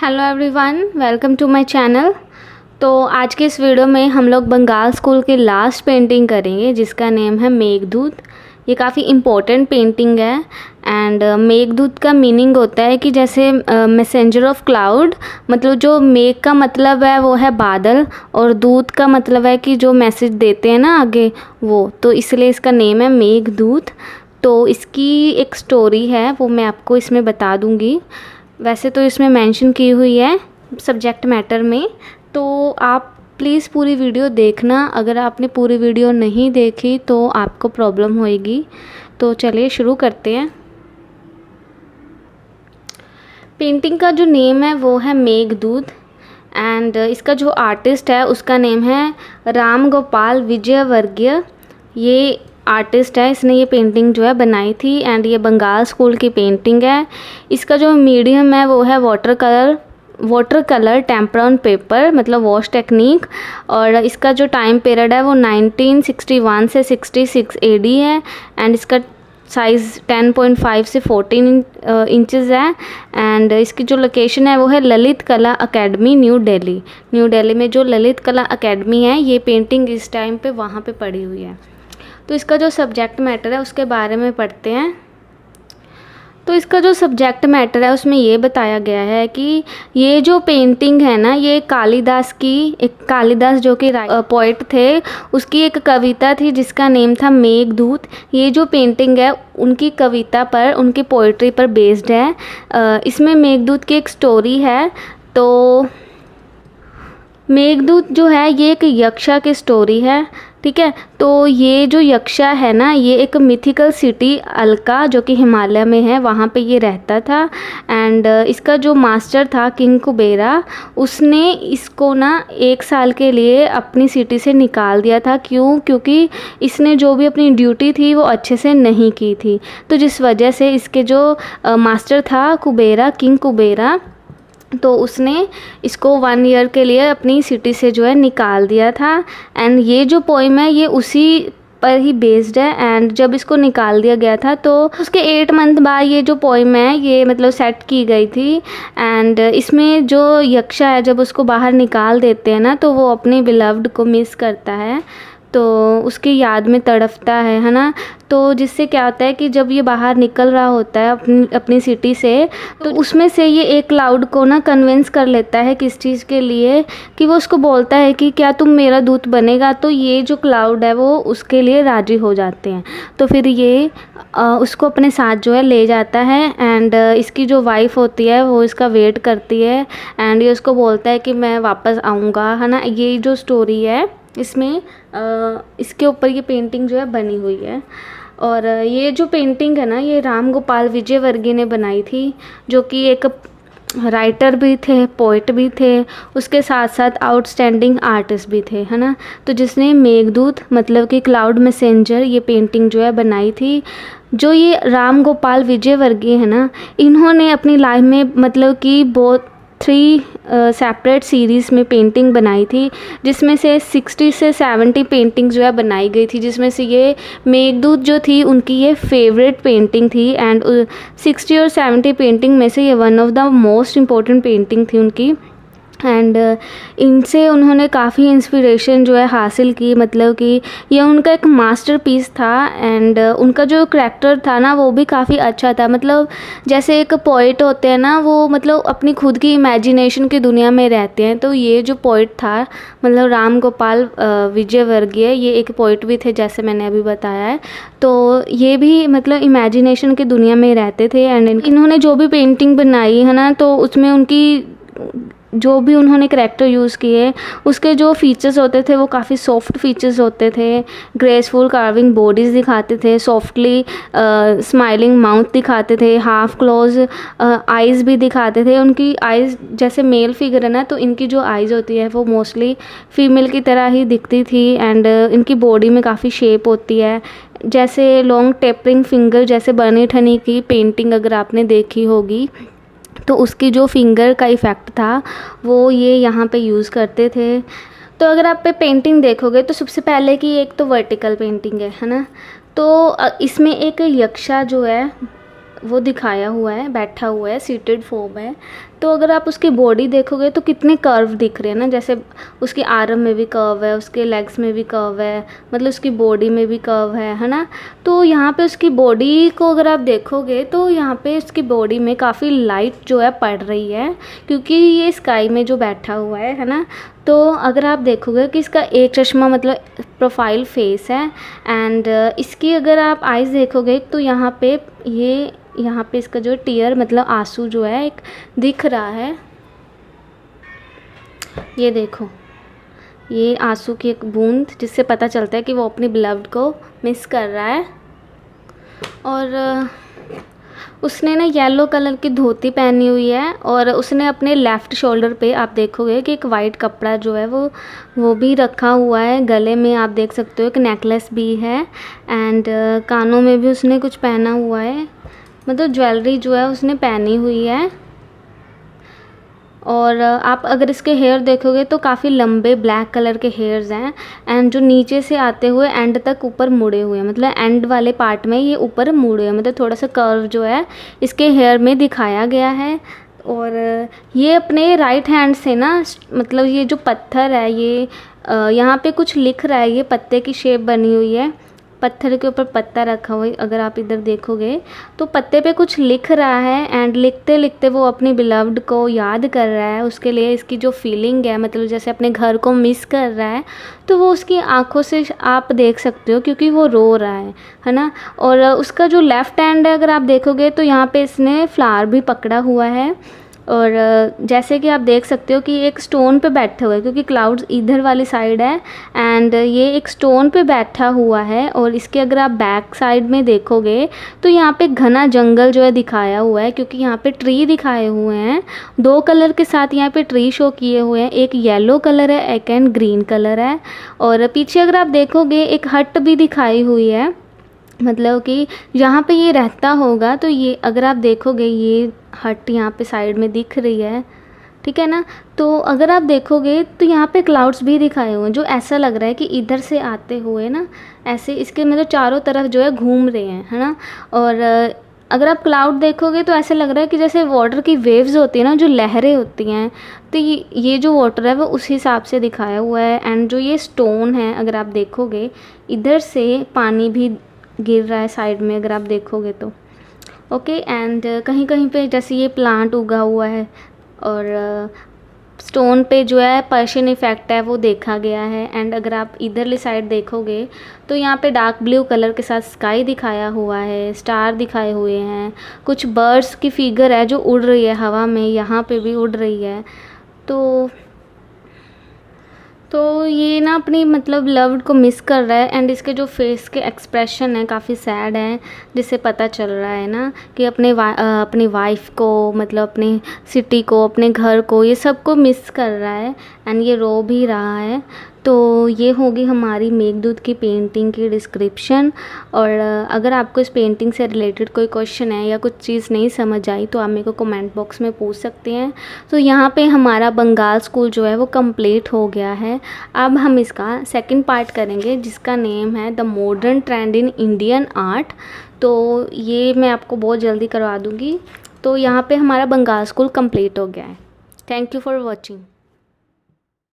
Hello everyone, welcome to my channel. तो आज के इस वीडियो में हम लोग बंगाल स्कूल की लास्ट पेंटिंग करेंगे जिसका नेम है मेघदूत। ये काफ़ी इम्पोर्टेंट पेंटिंग है एंड मेघदूत का मीनिंग होता है कि जैसे मैसेंजर ऑफ क्लाउड, मतलब जो मेघ का मतलब है वो है बादल और दूत का मतलब है कि जो मैसेज देते हैं ना आगे वो, तो इसलिए इसका नेम है मेघदूत। तो इसकी एक स्टोरी है वो मैं आपको इसमें बता दूँगी। वैसे तो इसमें मेंशन की हुई है सब्जेक्ट मैटर में, तो आप प्लीज़ पूरी वीडियो देखना। अगर आपने पूरी वीडियो नहीं देखी तो आपको प्रॉब्लम होएगी। तो चलिए शुरू करते हैं। पेंटिंग का जो नेम है वो है मेघदूत एंड इसका जो आर्टिस्ट है उसका नेम है राम गोपाल विजयवर्गीय। ये आर्टिस्ट है, इसने ये पेंटिंग जो है बनाई थी एंड ये बंगाल स्कूल की पेंटिंग है। इसका जो मीडियम है वो है water colour tempera on paper, मतलब वॉश टेक्निक। और इसका जो टाइम पीरियड है वो 1961 से 66 एडी है एंड इसका साइज़ 10.5 से 14 इंचज़ है एंड इसकी जो लोकेशन है वो है ललित कला अकेडमी न्यू दिल्ली में जो ललित कला अकेडमी है ये पेंटिंग इस टाइम पे वहाँ पे पड़ी हुई है। तो इसका जो सब्जेक्ट मैटर है उसके बारे में पढ़ते हैं। तो इसका जो सब्जेक्ट मैटर है उसमें ये बताया गया है कि ये जो पेंटिंग है ना, ये कालिदास जो कि पोइट थे, उसकी एक कविता थी जिसका नेम था मेघदूत। ये जो पेंटिंग है उनकी कविता पर, उनकी पोइट्री पर बेस्ड है। इसमें मेघदूत की एक स्टोरी है। तो मेघदूत जो है ये एक यक्षा की स्टोरी है, ठीक है। तो ये जो यक्षा है ना, ये एक मिथिकल सिटी अलका जो कि हिमालय में है वहाँ पे ये रहता था एंड इसका जो मास्टर था किंग कुबेरा, उसने इसको ना 1 साल के लिए अपनी सिटी से निकाल दिया था। क्योंकि इसने जो भी अपनी ड्यूटी थी वो अच्छे से नहीं की थी। तो जिस वजह से इसके जो मास्टर था कुबेरा, किंग कुबेरा, तो उसने इसको 1 ईयर के लिए अपनी सिटी से जो है निकाल दिया था एंड ये जो पोइम है ये उसी पर ही बेस्ड है। एंड जब इसको निकाल दिया गया था तो उसके 8 मंथ बाद ये जो पोइम है ये मतलब सेट की गई थी एंड इसमें जो यक्षा है जब उसको बाहर निकाल देते हैं ना तो वो अपने बिलव्ड को मिस करता है, तो उसकी याद में तड़पता है ना। तो जिससे क्या होता है कि जब ये बाहर निकल रहा होता है अपनी सिटी से, तो उसमें से ये एक क्लाउड को ना कन्विंस कर लेता है किस चीज़ के लिए, कि वो उसको बोलता है कि क्या तुम मेरा दूत बनेगा। तो ये जो क्लाउड है वो उसके लिए राजी हो जाते हैं। तो फिर ये उसको अपने साथ जो है ले जाता है एंड इसकी जो वाइफ होती है वो इसका वेट करती है एंड ये उसको बोलता है कि मैं वापस आऊँगा, है ना। ये जो स्टोरी है इसमें इसके ऊपर ये पेंटिंग जो है बनी हुई है। और ये जो पेंटिंग है ना ये राम गोपाल विजयवर्गीय ने बनाई थी, जो कि एक राइटर भी थे, पोइट भी थे, उसके साथ साथ आउटस्टैंडिंग आर्टिस्ट भी थे, है ना। तो जिसने मेघदूत मतलब कि क्लाउड मैसेंजर ये पेंटिंग जो है बनाई थी। जो ये राम गोपाल विजयवर्गीय है ना, इन्होंने अपनी लाइफ में मतलब कि बहुत 3 सेपरेट सीरीज़ में पेंटिंग बनाई थी, जिसमें से 60 से 70 पेंटिंग जो है बनाई गई थी, जिसमें से ये मेघदूत जो थी उनकी ये फेवरेट पेंटिंग थी एंड 60 और 70 पेंटिंग में से ये one of the most important painting थी उनकी। एंड इनसे उन्होंने काफ़ी इंस्पिरेशन जो है हासिल की, मतलब कि यह उनका एक मास्टरपीस था एंड उनका जो करैक्टर था ना वो भी काफ़ी अच्छा था। मतलब जैसे एक पोइट होते हैं ना, वो मतलब अपनी खुद की इमेजिनेशन की दुनिया में रहते हैं। तो ये जो पोइट था मतलब राम गोपाल विजयवर्गीय, ये एक पोइट भी थे जैसे मैंने अभी बताया है। तो ये भी मतलब इमेजिनेशन की दुनिया में रहते थे एंड इन्होंने जो भी पेंटिंग बनाई है ना, तो उसमें उनकी जो भी उन्होंने करैक्टर यूज़ किए उसके जो फीचर्स होते थे वो काफ़ी सॉफ्ट फीचर्स होते थे। ग्रेसफुल कार्विंग बॉडीज़ दिखाते थे, सॉफ्टली स्माइलिंग माउथ दिखाते थे, हाफ क्लोज आइज़ भी दिखाते थे। उनकी आइज़ जैसे मेल फिगर है ना, तो इनकी जो आइज़ होती है वो मोस्टली फीमेल की तरह ही दिखती थी एंड इनकी बॉडी में काफ़ी शेप होती है, जैसे लॉन्ग टेपरिंग फिंगर, जैसे बनी ठनी की पेंटिंग अगर आपने देखी होगी तो उसकी जो फिंगर का इफ़ेक्ट था वो ये यहाँ पे यूज़ करते थे। तो अगर आप पे पेंटिंग देखोगे तो सबसे पहले की एक तो वर्टिकल पेंटिंग है ना। तो इसमें एक यक्षा जो है वो दिखाया हुआ है, बैठा हुआ है, सीटेड फॉर्म है। तो अगर आप उसकी बॉडी देखोगे तो कितने कर्व दिख रहे हैं ना, जैसे उसके आर्म में भी कर्व है, उसके लेग्स में भी कर्व है, मतलब उसकी बॉडी में भी कर्व है ना। तो यहाँ पे उसकी बॉडी को अगर आप देखोगे तो यहाँ पे उसकी बॉडी में काफ़ी लाइट जो है पड़ रही है, क्योंकि ये स्काई में जो बैठा हुआ है ना। तो अगर आप देखोगे कि इसका एक चश्मा मतलब प्रोफाइल फेस है, एंड इसकी अगर आप आइज़ देखोगे तो यहाँ पे इसका जो टीयर मतलब आंसू जो है एक दिख रहा है। ये देखो, ये आंसू की एक बूंद, जिससे पता चलता है कि वो अपनी बिलव्ड को मिस कर रहा है। और उसने ना येलो कलर की धोती पहनी हुई है, और उसने अपने लेफ़्ट शोल्डर पे आप देखोगे कि एक वाइट कपड़ा जो है वो भी रखा हुआ है। गले में आप देख सकते हो एक नेकलेस भी है, एंड कानों में भी उसने कुछ पहना हुआ है, मतलब ज्वेलरी जो है उसने पहनी हुई है। और आप अगर इसके हेयर देखोगे तो काफ़ी लंबे ब्लैक कलर के हेयर्स हैं, एंड जो नीचे से आते हुए एंड तक ऊपर मुड़े हुए हैं, मतलब एंड वाले पार्ट में ये ऊपर मुड़े हुए, मतलब थोड़ा सा कर्व जो है इसके हेयर में दिखाया गया है। और ये अपने राइट हैंड से ना, मतलब ये जो पत्थर है ये यहाँ पे कुछ लिख रहा है, ये पत्ते की शेप बनी हुई है, पत्थर के ऊपर पत्ता रखा हुआ है। अगर आप इधर देखोगे तो पत्ते पे कुछ लिख रहा है, एंड लिखते लिखते वो अपनी बिलव्ड को याद कर रहा है। उसके लिए इसकी जो फीलिंग है, मतलब जैसे अपने घर को मिस कर रहा है, तो वो उसकी आंखों से आप देख सकते हो, क्योंकि वो रो रहा है ना। और उसका जो लेफ़्ट हैंड है अगर आप देखोगे तो यहाँ पे इसने फ्लावर भी पकड़ा हुआ है। और जैसे कि आप देख सकते हो कि एक स्टोन पे बैठा हुआ है, क्योंकि क्लाउड्स इधर वाली साइड है, एंड ये एक स्टोन पे बैठा हुआ है। और इसके अगर आप बैक साइड में देखोगे तो यहाँ पे घना जंगल जो है दिखाया हुआ है, क्योंकि यहाँ पे ट्री दिखाए हुए हैं। 2 कलर के साथ यहाँ पे ट्री शो किए हुए हैं, एक येलो कलर है, एक एंड ग्रीन कलर है। और पीछे अगर आप देखोगे एक हट भी दिखाई हुई है, मतलब कि जहाँ पे ये रहता होगा। तो ये अगर आप देखोगे ये हट यहाँ पे साइड में दिख रही है, ठीक है ना। तो अगर आप देखोगे तो यहाँ पे क्लाउड्स भी दिखाए हुए हैं, जो ऐसा लग रहा है कि इधर से आते हुए ना ऐसे इसके मतलब चारों तरफ जो है घूम रहे हैं, है ना। और अगर आप क्लाउड देखोगे तो ऐसे लग रहा है कि जैसे वाटर की वेव्स होती है ना, जो लहरें होती हैं, तो ये जो वाटर है वो उस हिसाब से दिखाया हुआ है। एंड जो ये स्टोन है अगर आप देखोगे, इधर से पानी भी गिर रहा है साइड में अगर आप देखोगे तो। ओके, एंड कहीं कहीं पे जैसे ये प्लांट उगा हुआ है, और स्टोन पे जो है पर्शियन इफ़ेक्ट है वो देखा गया है। एंड अगर आप इधरली साइड देखोगे तो यहाँ पे डार्क ब्लू कलर के साथ स्काई दिखाया हुआ है, स्टार दिखाए हुए हैं, कुछ बर्ड्स की फिगर है जो उड़ रही है हवा में, यहाँ पे भी उड़ रही है। तो ये ना अपनी मतलब लव्ड को मिस कर रहा है, एंड इसके जो फेस के एक्सप्रेशन है काफ़ी सैड हैं, जिससे पता चल रहा है ना कि अपनी वाइफ को, मतलब अपनी सिटी को, अपने घर को, ये सब को मिस कर रहा है, एंड ये रो भी रहा है। तो ये होगी हमारी मेघदूत की पेंटिंग की डिस्क्रिप्शन। और अगर आपको इस पेंटिंग से रिलेटेड कोई क्वेश्चन है या कुछ चीज़ नहीं समझ आई तो आप मेरे को कमेंट बॉक्स में पूछ सकते हैं। तो यहाँ पे हमारा बंगाल स्कूल जो है वो कंप्लीट हो गया है। अब हम इसका सेकंड पार्ट करेंगे, जिसका नेम है the modern trend in Indian art. तो ये मैं आपको बहुत जल्दी करवा दूँगी। तो यहाँ पे हमारा बंगाल स्कूल कंप्लीट हो गया है। Thank you for watching.